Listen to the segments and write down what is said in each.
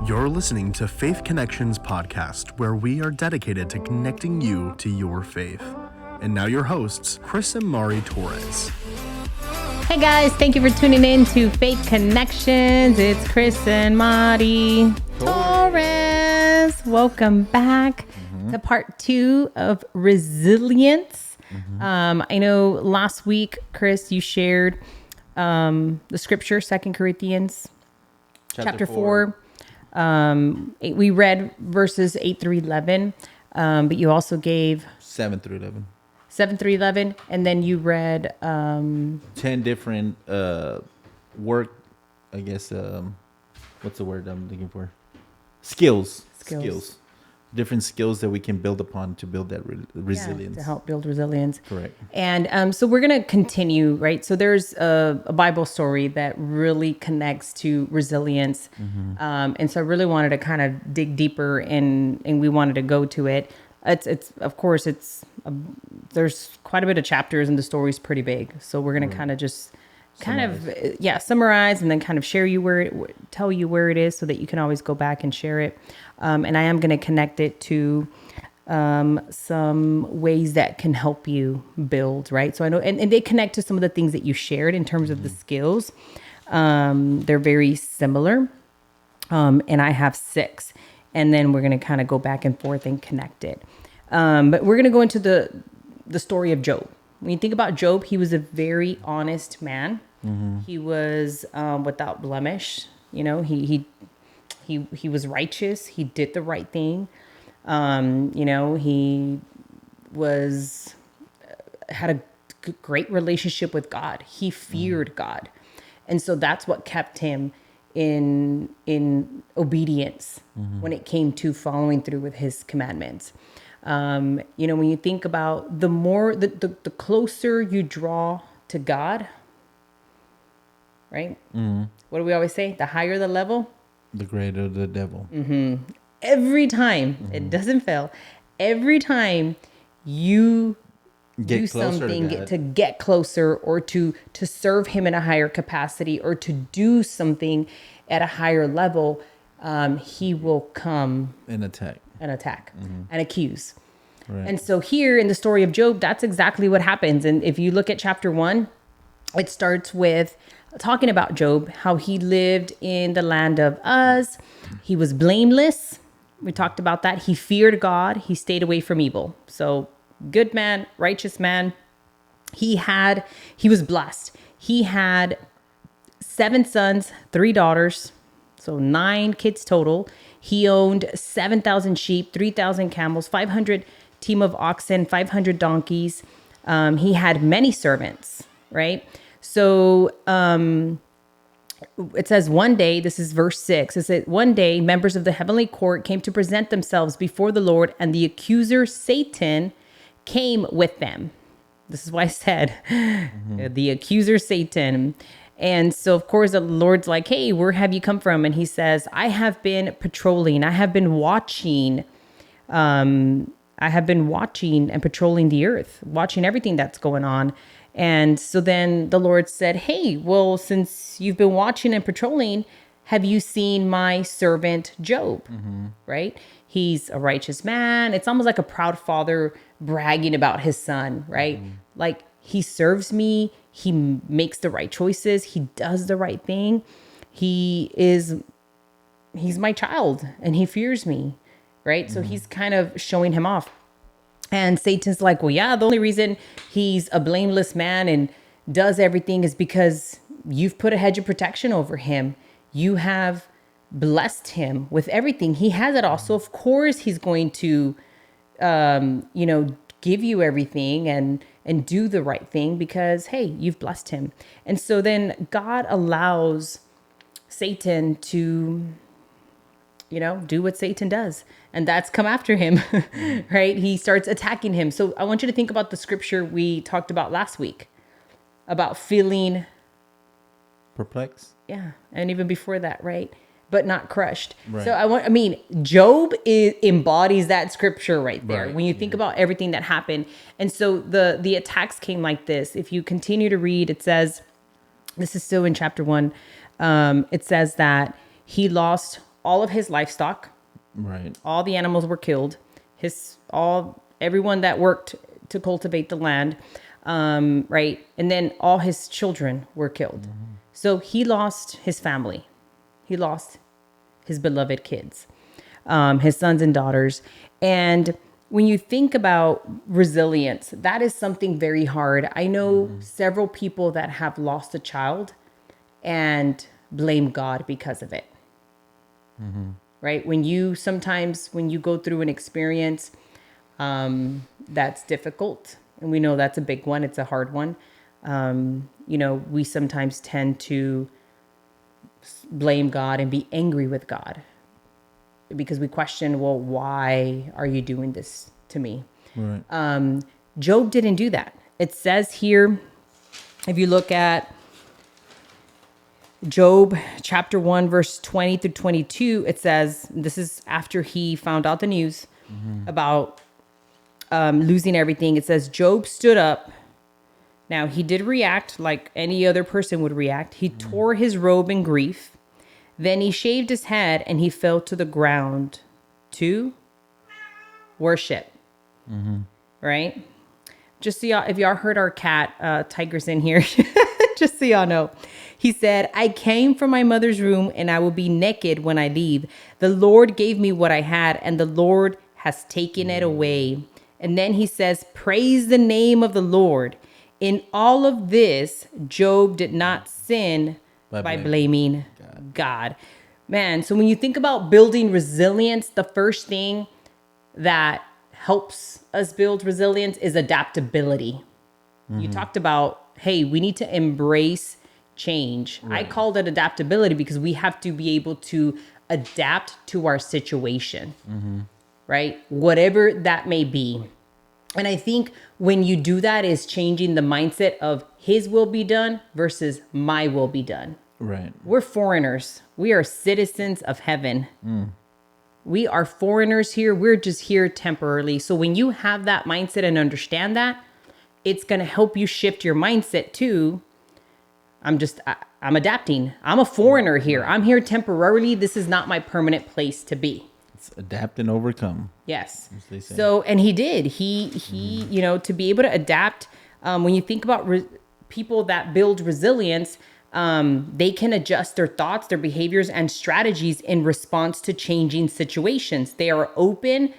You're listening to Faith Connections podcast, where we are dedicated to connecting you to your faith. And now your hosts, Chris and Mari Torres. Hey guys, thank you for tuning in to Faith Connections. It's Chris and Mari Torres. Welcome back to part 2 of resilience. I know last week, Chris, you shared the scripture, 2 Corinthians chapter 4. We read verses 8 through 11, but you also gave 7 through 11. 7 through 11, and then you read 10 different work, I guess, what's the word I'm looking for? Skills. Different skills that we can build upon to build that resilience. To help build resilience. Correct. And so we're going to continue, right? So there's a Bible story that really connects to resilience. And so I really wanted to kind of dig deeper and we wanted to go to it. It's of course, there's quite a bit of chapters and the story's pretty big. So we're going to kind of just summarize and then kind of tell you where it is so that you can always go back and share it. And I am going to connect it to some ways that can help you build, right? So I know, and they connect to some of the things that you shared in terms of the skills. They're very similar. And I have 6. And then we're going to kind of go back and forth and connect it. But we're going to go into the story of Job. When you think about Job, he was a very honest man. He was without blemish. You know, he was righteous. He did the right thing. He had a great relationship with God. He feared God. And so that's what kept him in obedience when it came to following through with his commandments. When you think about the closer you draw to God, right? What do we always say? The higher the level, the greater the devil. Every time, it doesn't fail. Every time you do something to get closer or to serve him in a higher capacity or to do something at a higher level, he will come and attack and accuse. Right. And so here in the story of Job, that's exactly what happens. And if you look at chapter 1, it starts with talking about Job, how he lived in the land of Uz. He was blameless. We talked about that. He feared God. He stayed away from evil. So good man, righteous man. He was blessed. He had 7 sons, 3 daughters. So 9 kids total. He owned 7,000 sheep, 3,000 camels, 500 team of oxen, 500 donkeys. He had many servants, right? So it says one day, this is verse 6, it says, one day members of the heavenly court came to present themselves before the Lord, and the accuser Satan came with them. This is why I said the accuser Satan. And so, of course, the Lord's like, hey, where have you come from? And he says, I have been patrolling. I have been watching. I have been watching and patrolling the earth, watching everything that's going on. And so then the Lord said, hey, well, since you've been watching and patrolling, have you seen my servant Job? Right? He's a righteous man. It's almost like a proud father bragging about his son, right? Like, he serves me. He makes the right choices. He does the right thing. He's my child and he fears me, right? So he's kind of showing him off. And Satan's like, well, yeah, the only reason he's a blameless man and does everything is because you've put a hedge of protection over him. You have blessed him with everything. He has it all. So of course he's going to, give you everything and do the right thing because, hey, you've blessed him. And so then God allows Satan to, do what Satan does. And that's come after him, right? He starts attacking him. So I want you to think about the scripture we talked about last week about feeling perplexed. Yeah. And even before that, right? But not crushed. Right. So Job embodies that scripture right there. Right. When you think about everything that happened. And so the attacks came like this. If you continue to read, it says, this is still in chapter 1. It says that he lost all of his livestock. Right. All the animals were killed. Everyone that worked to cultivate the land, right? And then all his children were killed. So he lost his family. He lost his beloved kids, his sons and daughters. And when you think about resilience, that is something very hard. I know several people that have lost a child and blame God because of it. Right? When you go through an experience that's difficult, and we know that's a big one, it's a hard one. We sometimes tend to blame God and be angry with God because we question, well, why are you doing this to me? Right. Job didn't do that. It says here, if you look at Job chapter 1, verse 20 through 22, it says, this is after he found out the news about losing everything. It says, Job stood up. Now, he did react like any other person would react. He tore his robe in grief. Then he shaved his head and he fell to the ground to worship. Right? Just so y'all, if y'all heard our cat, Tiger's in here, just so y'all know. He said, I came from my mother's room and I will be naked when I leave. The Lord gave me what I had and the Lord has taken it away. And then he says, praise the name of the Lord. In all of this, Job did not sin by blaming God. Man, so when you think about building resilience, the first thing that helps us build resilience is adaptability. You talked about, hey, we need to embrace change. Right. I called it adaptability because we have to be able to adapt to our situation, right? Whatever that may be. And I think when you do that is changing the mindset of his will be done versus my will be done. Right. We're foreigners. We are citizens of heaven. We are foreigners here. We're just here temporarily. So when you have that mindset and understand that, it's going to help you shift your mindset to, I'm adapting. I'm a foreigner here. I'm here temporarily. This is not my permanent place to be. It's adapt and overcome. Yes. As they say. So, and he did. He to be able to adapt. When you think about people that build resilience, they can adjust their thoughts, their behaviors, and strategies in response to changing situations. They are open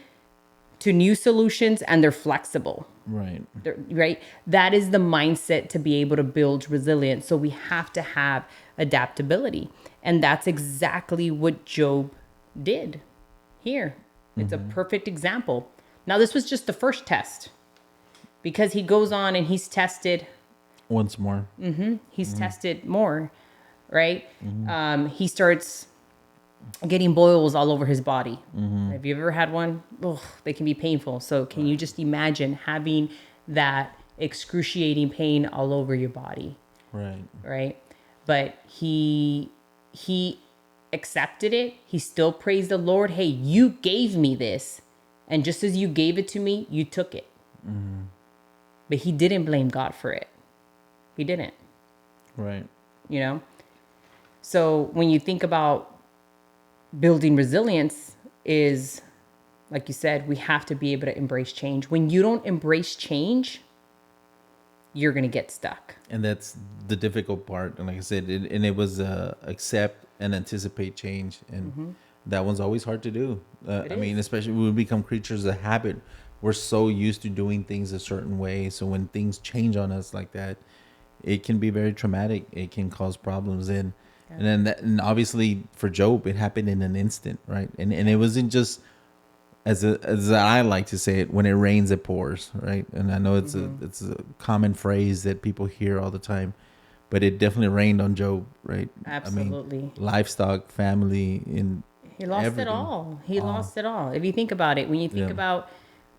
to new solutions and they're flexible. Right. Right. That is the mindset to be able to build resilience. So we have to have adaptability. And that's exactly what Job did here. It's a perfect example. Now, this was just the first test because he goes on and he's tested once more. He's tested more, right? He starts getting boils all over his body. Have you ever had one? Oh, they can be painful. So can you just imagine having that excruciating pain all over your body? Right. But he accepted it. He still praised the Lord. Hey, you gave me this. And just as you gave it to me, you took it. But he didn't blame God for it. He didn't. Right. So when you think about building resilience is, like you said, we have to be able to embrace change. When you don't embrace change, you're going to get stuck. And that's the difficult part. And like I said, it was accept and anticipate change. And that one's always hard to do. I mean, especially when we become creatures of habit. We're so used to doing things a certain way. So when things change on us like that, it can be very traumatic. It can cause problems. And then obviously for Job, it happened in an instant, right? And it wasn't just as I like to say it, when it rains, it pours, right? And I know it's a common phrase that people hear all the time, but it definitely rained on Job, right? Absolutely. I mean, livestock, family, he lost everything. it all. He lost it all. If you think about it, when you think about,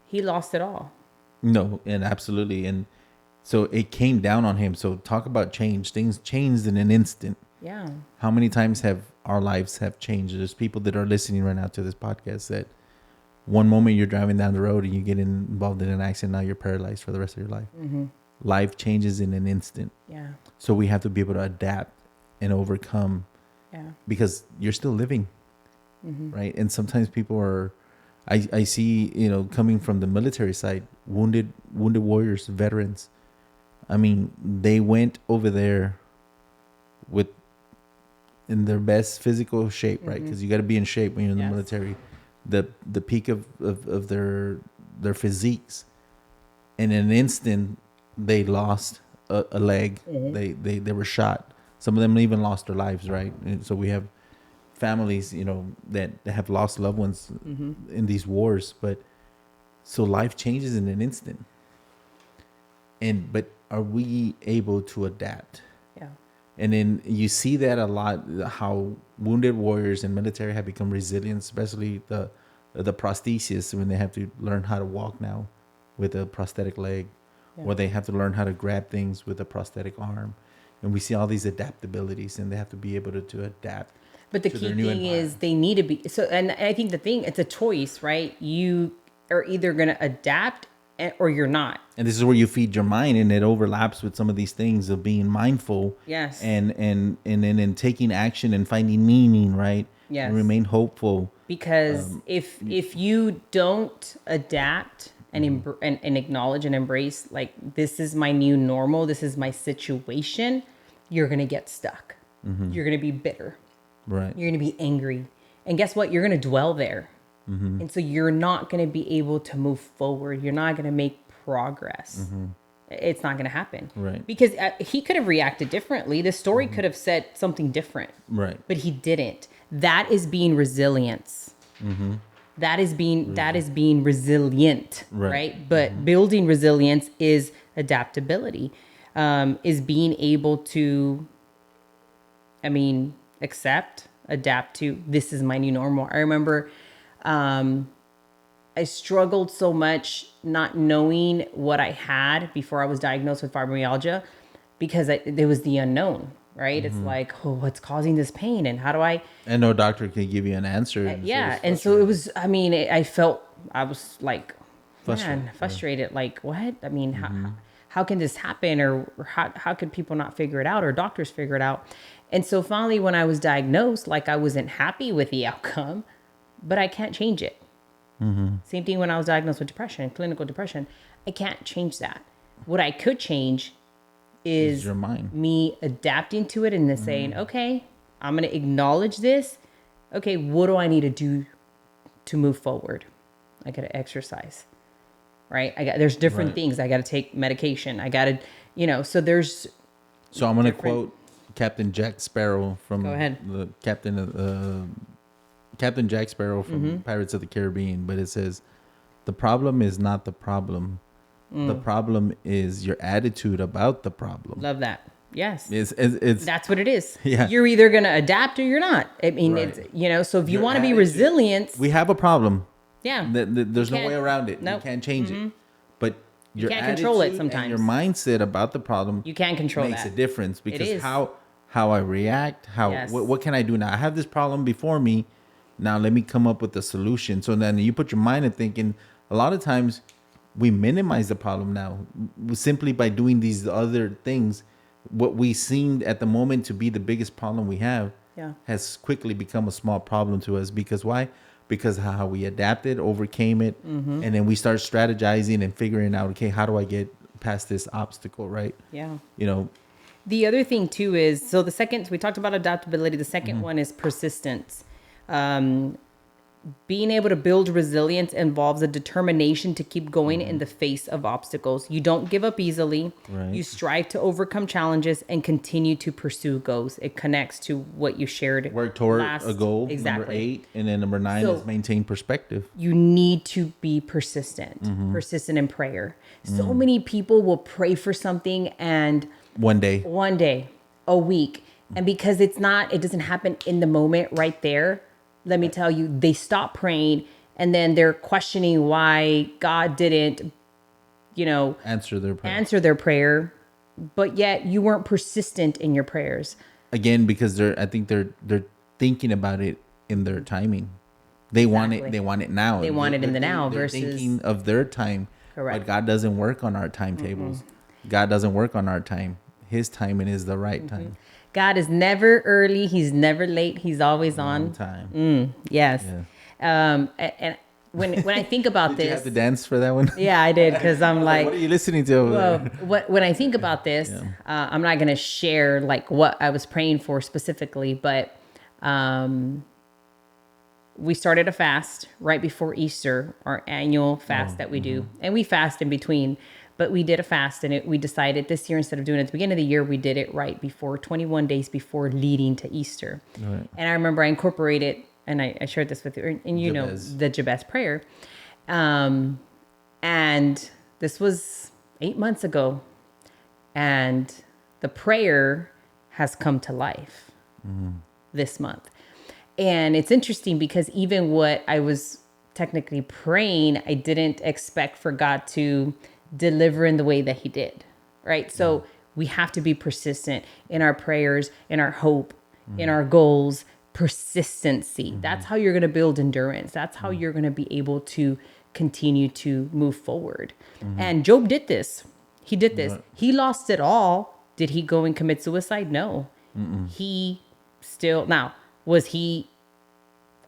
he lost it all. No, and absolutely. And so it came down on him. So talk about change. Things changed in an instant. Yeah. How many times have our lives have changed? There's people that are listening right now to this podcast that one moment you're driving down the road and you get involved in an accident. Now you're paralyzed for the rest of your life. Life changes in an instant. Yeah. So we have to be able to adapt and overcome. Yeah. Because you're still living. right? And sometimes people are, I see, coming from the military side, wounded warriors, veterans. I mean, they went over there in their best physical shape, right? Because you got to be in shape when you're in the military. The peak of their physiques, in an instant they lost a leg. They were shot. Some of them even lost their lives, right? And so we have families, that have lost loved ones in these wars. But so life changes in an instant. But are we able to adapt? Yeah. And then you see that a lot, how wounded warriors in military have become resilient, especially the prosthesis, when they have to learn how to walk now with a prosthetic leg, or they have to learn how to grab things with a prosthetic arm. And we see all these adaptabilities, and they have to be able to adapt. But the key thing is they need to be, so, and I think it's a choice, right? You are either going to adapt or you're not. And this is where you feed your mind, and it overlaps with some of these things of being mindful. Yes. And then in taking action and finding meaning, right? Yes. And remain hopeful. Because if you don't adapt and and acknowledge and embrace, like, this is my new normal, this is my situation, you're going to get stuck. You're going to be bitter. Right. You're going to be angry. And guess what? You're going to dwell there. And so you're not going to be able to move forward. You're not going to make progress. It's not going to happen. Right. Because he could have reacted differently. The story could have said something different. Right. But he didn't. That is being resilience. That is being resilient. Right. But building resilience is adaptability. Is being able to, accept, adapt to, this is my new normal. I remember I struggled so much not knowing what I had before I was diagnosed with fibromyalgia, because there was the unknown, right? It's like, what's causing this pain, and how do I? And no doctor can give you an answer. Yeah, and so it was. I was like, frustrated. Like, what? How can this happen, or how could people not figure it out, or doctors figure it out? And so finally, when I was diagnosed, like, I wasn't happy with the outcome, but I can't change it. Same thing when I was diagnosed with depression, clinical depression. I can't change that. What I could change is your mind. Me adapting to it and then saying, okay, I'm going to acknowledge this. Okay, what do I need to do to move forward? I got to exercise, right? There's different things. I got to take medication. I got to, so there's. So I'm going to quote Captain Jack Sparrow from Go ahead. the Captain Jack Sparrow from Pirates of the Caribbean, but it says, the problem is not the problem. The problem is your attitude about the problem. Love that. Yes. It's That's what it is. Yeah. You're either going to adapt or you're not. It's, so if you want to be resilient. We have a problem. Yeah. There's no way around it. Nope. You can't change it. But your can't control it attitude sometimes. and your mindset about the problem You can control makes that. a difference, because is. how I react, what can I do now? I have this problem before me. Now let me come up with a solution. So then you put your mind in thinking. A lot of times we minimize the problem now simply by doing these other things. What we seemed at the moment to be the biggest problem we have has quickly become a small problem to us. Because why? Because how we adapted, overcame it, and then we start strategizing and figuring out, okay, how do I get past this obstacle, right? Yeah. The other thing too is, so the second, we talked about adaptability. The second one is persistence. Being able to build resilience involves a determination to keep going in the face of obstacles. You don't give up easily. Right. You strive to overcome challenges and continue to pursue goals. It connects to what you shared. Work toward a goal. Exactly. Number 8, and then number 9 is maintain perspective. You need to be persistent. Persistent in prayer. So many people will pray for something and one day, a week, and because it doesn't happen in the moment right there. Let me tell you, they stop praying, and then they're questioning why God didn't, answer their prayer, but yet you weren't persistent in your prayers. Again, because they're thinking about it in their timing. They want it now. They want it in the now they're versus thinking of their time. Correct. But God doesn't work on our timetables. God doesn't work on our time. His timing is the right time. God is never early. He's never late. He's always on time. Yes. Yeah. And when I think about Did this, you have to dance for that one? yeah, I did, because I'm like, What are you listening to over well, there? when I think about this, I'm not going to share like what I was praying for specifically, but we started a fast right before Easter, our annual fast that we do, and we fast in between. But we did a fast, and we decided this year, instead of doing it at the beginning of the year, we did it right before, 21 days before leading to Easter. Right. And I remember I incorporated, and I shared this with you, and you know, Jabez. the Jabez prayer. And this was 8 months ago. And the prayer has come to life this month. And it's interesting because even what I was technically praying, I didn't expect for God to deliver in the way that he did, right? So we have to be persistent in our prayers, in our hope, in our goals, persistency. That's how you're going to build endurance. That's how you're going to be able to continue to move forward. And Job did this. He did this. He lost it all. Did he go and commit suicide? No. He still, now, was he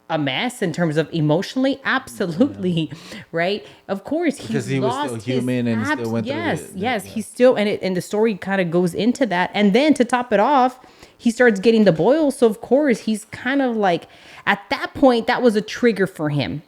a mess in terms of emotionally? Absolutely. Right? Of course, Because he was still human and still went through yes, he still, and the story kind of goes into that. And then to top it off, he starts getting the boils. So of course, he's kind of like, at that point, that was a trigger for him,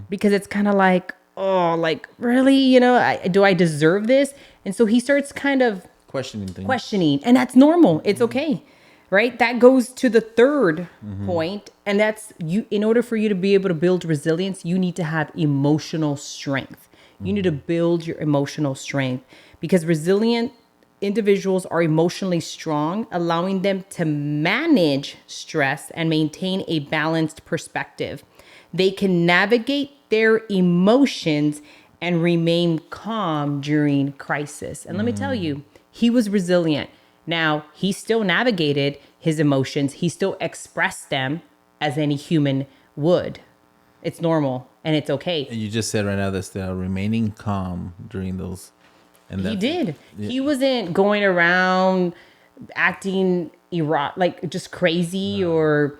because it's kind of like, oh, like, really, you know, do I deserve this? And so he starts kind of Questioning things. and that's normal. It's okay. Right? That goes to the third point, and that's you. In order for you to be able to build resilience, you need to have emotional strength. You need to build your emotional strength, because resilient individuals are emotionally strong, allowing them to manage stress and maintain a balanced perspective. They can navigate their emotions and remain calm during crisis. And let me tell you, he was resilient. Now, he still navigated his emotions. He still expressed them as any human would. It's normal and it's okay. And you just said right now that's the remaining calm during those. And He that's- did. Yeah. He wasn't going around acting like just crazy or...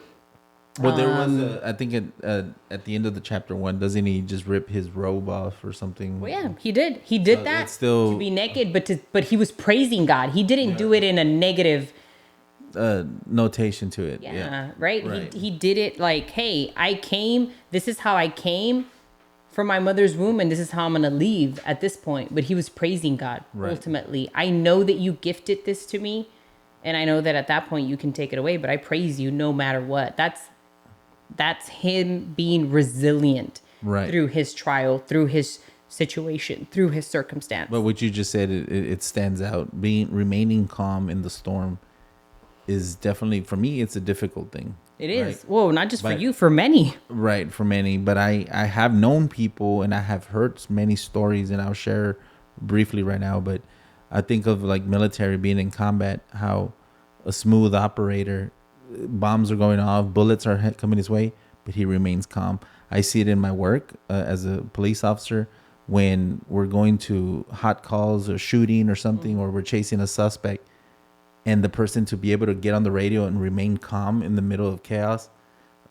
Well, there was, I think at the end of the chapter 1, doesn't he just rip his robe off or something? Well, yeah, he did. He did So that it's still- to be naked, but he was praising God. He didn't do it in a negative... Notation to it. Yeah, right? Right. He did it like, hey, I came, this is how I came from my mother's womb, and this is how I'm going to leave at this point. But he was praising God, Right. ultimately. I know that you gifted this to me, and I know that at that point you can take it away, but I praise you no matter what. That's him being resilient Right. through his trial, through his situation, through his circumstance. But what you just said, it stands out. Remaining calm in the storm is definitely, for me, it's a difficult thing. It is. Right? Whoa, not just for But- you, for many. Right, for many. But I have known people and I have heard many stories, and I'll share briefly right now. But I think of like military being in combat, how a smooth operator, bombs are going off, bullets are coming his way, but he remains calm. I see it in my work as a police officer when we're going to hot calls or shooting or something, or we're chasing a suspect, and the person to be able to get on the radio and remain calm in the middle of chaos,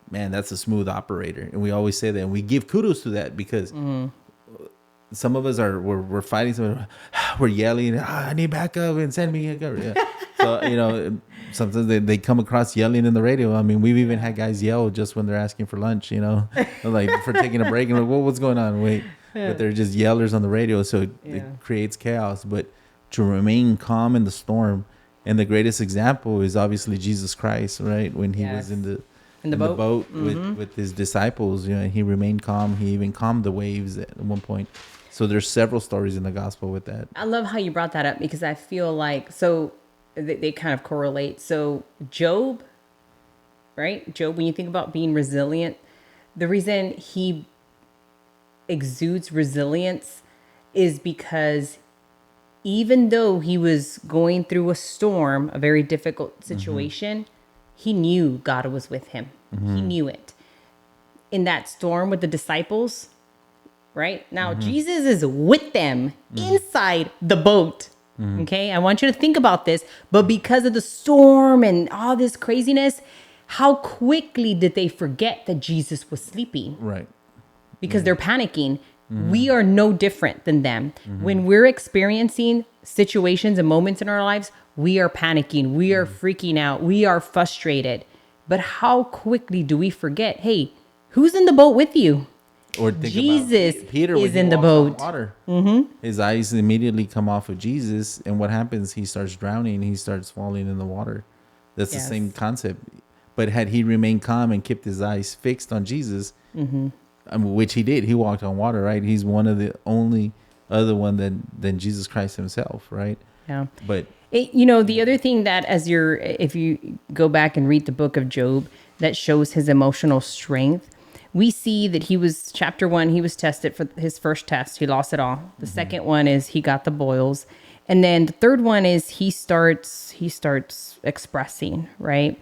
man, that's a smooth operator. And we always say that, and we give kudos to that, because some of us we're fighting, we're yelling, I need backup and send me a gun. Yeah. So, you know, sometimes they come across yelling in the radio. I mean, we've even had guys yell just when they're asking for lunch, you know, like for taking a break, and like, what's going on? Wait, but they're just yellers on the radio. So it creates chaos. But to remain calm in the storm, and the greatest example is obviously Jesus Christ, right? When he was in the boat with his disciples, you know, he remained calm. He even calmed the waves at one point. So there's several stories in the gospel with that. I love how you brought that up, because I feel like, so they kind of correlate. So Job, right? Job, when you think about being resilient, the reason he exudes resilience is because even though he was going through a storm, a very difficult situation, he knew God was with him. He knew it. In that storm with the disciples, right? Now, Jesus is with them inside the boat, Okay, I want you to think about this. But because of the storm and all this craziness, how quickly did they forget that Jesus was sleeping? Right. Because they're panicking. We are no different than them. When we're experiencing situations and moments in our lives, we are panicking. We are freaking out. We are frustrated. But how quickly do we forget? Hey, who's in the boat with you? Or think Jesus about Peter is when he in the walks on boat. water. His eyes immediately come off of Jesus, and what happens? He starts drowning. He starts falling in the water. That's Yes. the same concept. But had he remained calm and kept his eyes fixed on Jesus, which he did, he walked on water, right? He's one of the only other one than Jesus Christ himself, right? Yeah. But The other thing that if you go back and read the book of Job, that shows his emotional strength, we see that chapter 1, he was tested for his first test. He lost it all. The second one is he got the boils. And then the third one is he starts expressing, right?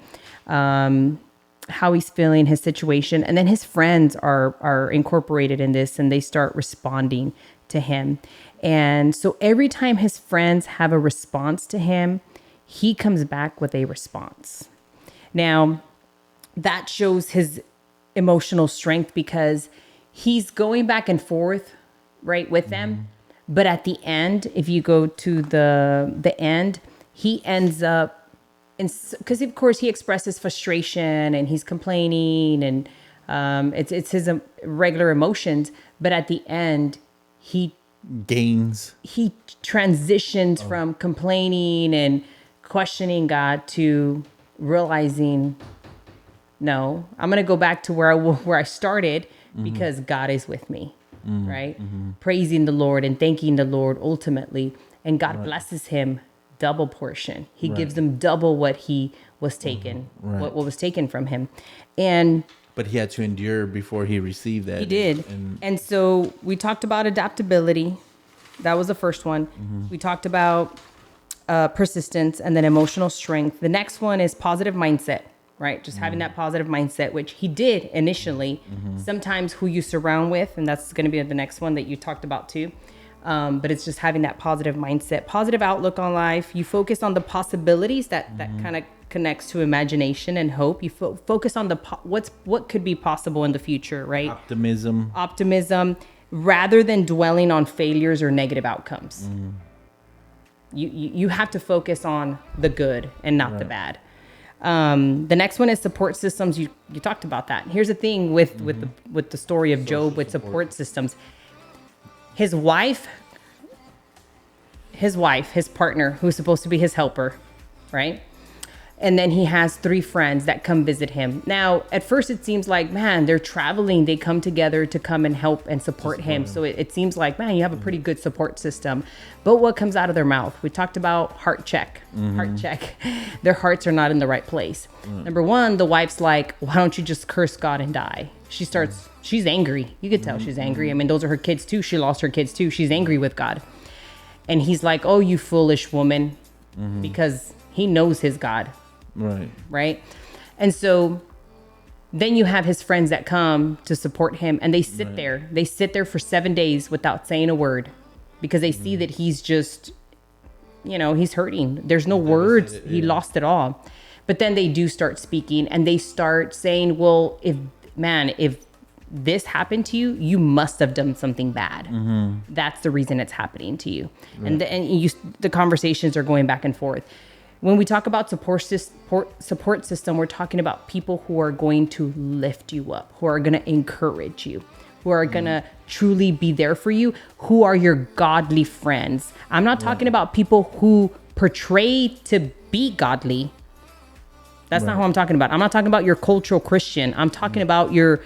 How he's feeling, his situation. And then his friends are incorporated in this, and they start responding to him. And so every time his friends have a response to him, he comes back with a response. Now, that shows his emotional strength because he's going back and forth, right, with them. But at the end, if you go to the end, he ends up, because of course he expresses frustration and he's complaining, and it's his regular emotions. But at the end, he transitions from complaining and questioning God to realizing, no, I'm going to go back to where I started because God is with me, right? Praising the Lord and thanking the Lord ultimately. And God blesses him double portion. He gives him double what he was taken, what was taken from him. But he had to endure before he received that. He did. And so we talked about adaptability. That was the first one. We talked about persistence and then emotional strength. The next one is positive mindset, right? Just having that positive mindset, which he did initially. Sometimes who you surround with, and that's going to be the next one that you talked about too. But it's just having that positive mindset, positive outlook on life. You focus on the possibilities that kind of connects to imagination and hope. You focus on what could be possible in the future, right? Optimism, rather than dwelling on failures or negative outcomes. You have to focus on the good and not the bad. The next one is support systems. You talked about that. Here's the thing with the story of Job with support systems. His wife, his partner, who's supposed to be his helper, right? And then he has 3 friends that come visit him. Now, at first it seems like, man, they're traveling. They come together to come and help and support him. So it seems like, man, you have a pretty good support system. But what comes out of their mouth? We talked about heart check. Their hearts are not in the right place. Number 1, the wife's like, why don't you just curse God and die? She's angry. You could tell she's angry. I mean, those are her kids too. She lost her kids too. She's angry with God. And he's like, oh, you foolish woman, because he knows his God. Right. And so then you have his friends that come to support him, and they sit there. They sit there for 7 days without saying a word because they see that he's just, he's hurting. There's no words. He lost it all. But then they do start speaking, and they start saying, well, if this happened to you, you must have done something bad. That's the reason it's happening to you. And the conversations are going back and forth. When we talk about support system, we're talking about people who are going to lift you up, who are going to encourage you, who are going to truly be there for you, who are your godly friends. I'm not talking about people who portray to be godly. That's not who I'm talking about. I'm not talking about your cultural Christian. I'm talking about your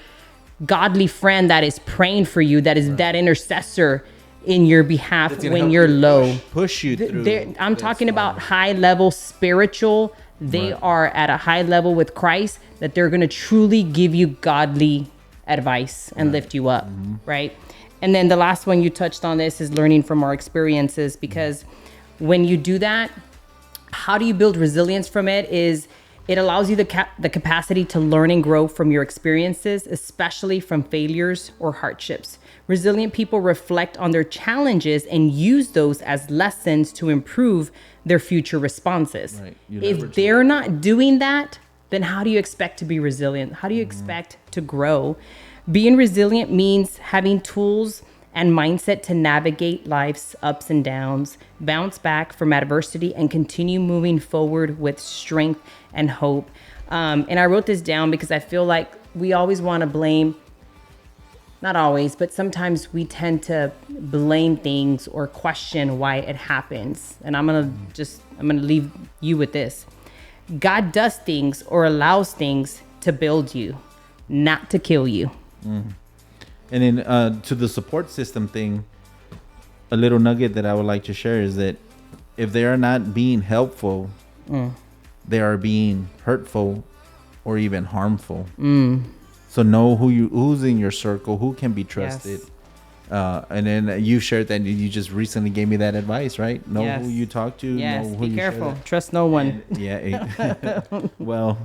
godly friend that is praying for you, that is that intercessor in your behalf when you're low. Push you through. I'm talking about high level spiritual. They are at a high level with Christ, that they're going to truly give you godly advice and lift you up, right? And then the last one you touched on this is learning from our experiences, because when you do that, how do you build resilience from it is It allows you the capacity to learn and grow from your experiences, especially from failures or hardships. Resilient people reflect on their challenges and use those as lessons to improve their future responses. Right. You If leverage they're not doing that, then how do you expect to be resilient? How do you expect to grow? Being resilient means having tools and mindset to navigate life's ups and downs, bounce back from adversity, and continue moving forward with strength and hope. And I wrote this down because I feel like we always want to blame, not always, but sometimes we tend to blame things or question why it happens. And I'm going to leave you with this. God does things or allows things to build you, not to kill you. And then to the support system thing, a little nugget that I would like to share is that if they are not being helpful, they are being hurtful or even harmful. So know who's in your circle, who can be trusted. Yes. And then you shared that you just recently gave me that advice, right? Know Yes. who you talk to. Yes, know who be you share careful. that. Trust no one. And, well,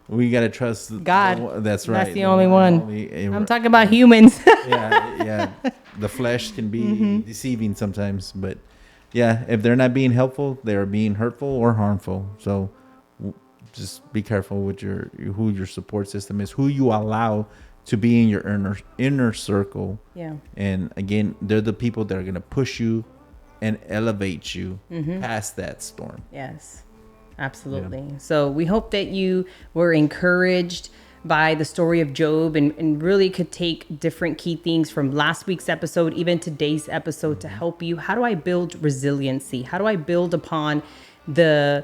we gotta trust God. That's right. That's the only one. Only- I'm talking about humans. yeah. The flesh can be deceiving sometimes, but yeah, if they're not being helpful, they are being hurtful or harmful. So just be careful with who your support system is, who you allow to be in your inner circle. Yeah. And again, they're the people that are gonna push you and elevate you past that storm. Yes, absolutely. So we hope that you were encouraged by the story of Job and really could take different key things from last week's episode, even today's episode, to help you. How do I build resiliency? How do I build upon the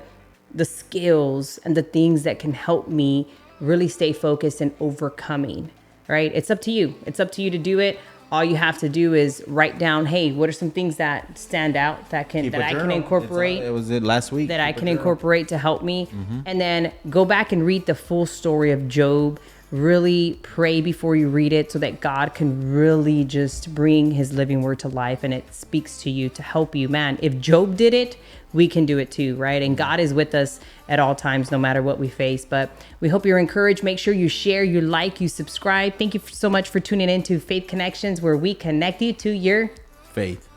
skills and the things that can help me really stay focused and overcoming, right? It's up to you. It's up to you to do it. All you have to do is write down, hey, what are some things that stand out that I can incorporate? It was last week. That I can incorporate to help me. And then go back and read the full story of Job. Really pray before you read it so that God can really just bring his living word to life and it speaks to you to help you. Man, if Job did it, we can do it too, right? And God is with us at all times, no matter what we face. But we hope you're encouraged. Make sure you share, you like, you subscribe. Thank you so much for tuning into Faith Connections, where we connect you to your faith.